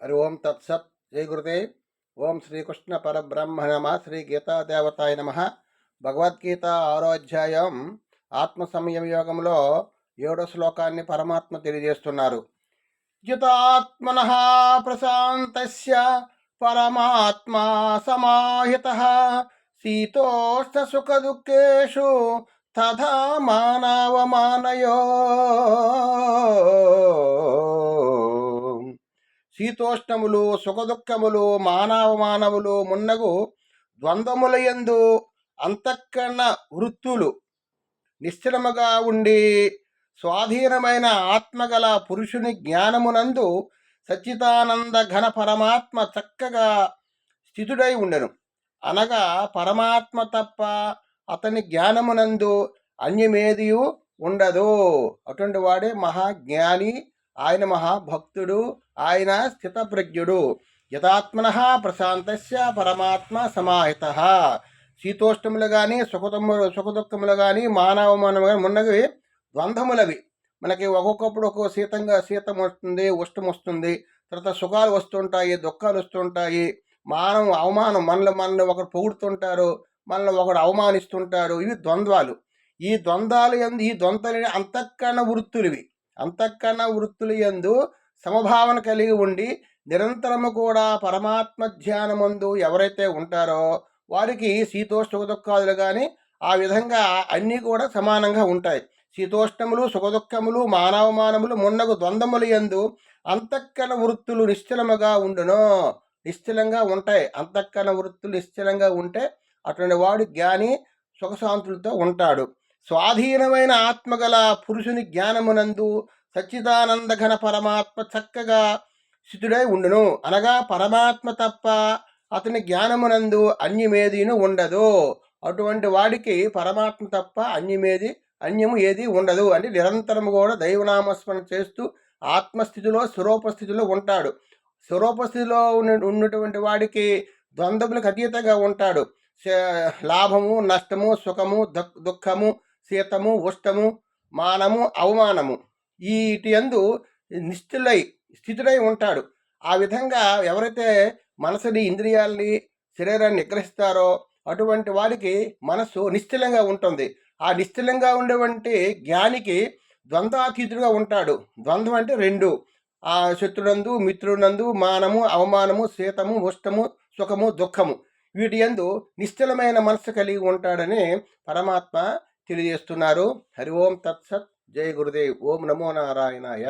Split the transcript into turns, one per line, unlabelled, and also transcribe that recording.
హరి ఓం తత్సత్. జై గురుదేవ్. ఓం శ్రీకృష్ణ పరబ్రహ్మ నమ. శ్రీ గీతాదేవతాయ నమ. భగవద్గీత 6వ అధ్యాయం ఆత్మ సంయమ యోగంలో 7వ శ్లోకాన్ని పరమాత్మ తెలియజేస్తున్నారు. జితాత్మన ప్రశాంతస్య పరమాత్మా సమాహితః శీతోష్ణ సుఖ దుఃఖేషు తథా మానవమానయో. శీతోష్ణములు సుఖదుఖములు మానవమానవులు మున్నగు ద్వంద్వములయందు అంతఃకరణ వృత్తులు నిశ్చలముగా ఉండి స్వాధీనమైన ఆత్మగల పురుషుని జ్ఞానమునందు సచ్చిదానంద ఘన పరమాత్మ చక్కగా స్థితుడై ఉండెను. అనగా పరమాత్మ తప్ప అతని జ్ఞానమునందు అన్యమేదియు ఉండదు. అటువంటి వాడే మహాజ్ఞాని, ఆయన మహాభక్తుడు, ఆయన స్థితప్రజ్ఞుడు. యథాత్మన ప్రశాంతస్య పరమాత్మ సమాహితః. శీతోష్ణములు కానీ సుఖదుఖములు కానీ మానవమానము కానీ ఉన్నవి ద్వంద్వములవి. మనకి ఒక్కొక్కప్పుడు ఒక్కో శీతం వస్తుంది, ఉష్ణం వస్తుంది, తర్వాత సుఖాలు వస్తుంటాయి, దుఃఖాలు వస్తుంటాయి. అవమానం మనల్ని ఒకరు పొగుడుతుంటారు, మనల్ని ఒకరు అవమానిస్తుంటారు. ఇవి ద్వంద్వాలు. ఈ ద్వంద్వాలు అంతఃకరణ వృత్తులు. ఇవి అంతఃకరణ వృత్తులు యందు సమభావన కలిగి ఉండి నిరంతరము కూడా పరమాత్మ ధ్యానమందు ఎవరైతే ఉంటారో వారికి శీతోష్ణ సుఖదుఖాదులు కానీ ఆ విధంగా అన్నీ కూడా సమానంగా ఉంటాయి. శీతోష్ణములు సుఖదుఖములు మానవమానములు మున్నగు ద్వంద్వములు యందు అంతఃకరణ వృత్తులు నిశ్చలముగా ఉండును. నిశ్చలంగా ఉంటాయి. అంతఃకరణ వృత్తులు నిశ్చలంగా ఉంటే అటువంటి వాడు జ్ఞాని, సుఖశాంతులతో ఉంటాడు. స్వాధీనమైన ఆత్మగల పురుషుని జ్ఞానమునందు సచ్చిదానంద ఘన పరమాత్మ చక్కగా స్థితుడై ఉండును. అనగా పరమాత్మ తప్ప అతని జ్ఞానమునందు అన్యమేదీను ఉండదు. అటువంటి వాడికి పరమాత్మ తప్ప అన్యము ఏది ఉండదు అని నిరంతరము కూడా దైవనామస్మరణ చేస్తూ ఆత్మస్థితిలో స్వరూపస్థితిలో ఉంటాడు. స్వరూపస్థితిలో ఉన్నటువంటి వాడికి ద్వంద్వములకు అతీతంగా ఉంటాడు. లాభము, నష్టము, సుఖము, దుఃఖము, శీతము, ఉష్టము, మానము, అవమానము వీటి యందు స్థితుడై ఉంటాడు. ఆ విధంగా ఎవరైతే మనసుని, ఇంద్రియాలని, శరీరాన్ని నిగ్రహిస్తారో అటువంటి వారికి మనస్సు నిశ్చలంగా ఉంటుంది. ఆ నిశ్చలంగా ఉండేటువంటి జ్ఞానికి ద్వంద్వాతీతుడుగా ఉంటాడు. ద్వంద్వం అంటే రెండు, ఆ శత్రునందు మిత్రునందు మానము, అవమానము, శీతము, ఉష్టము, సుఖము, దుఃఖము వీటి యందు నిశ్చలమైన మనస్సు కలిగి ఉంటాడని పరమాత్మ తెలియజేస్తున్నారు. హరి ఓం తత్సత్. జై గురుదేవ్. ఓం నమో నారాయణాయ.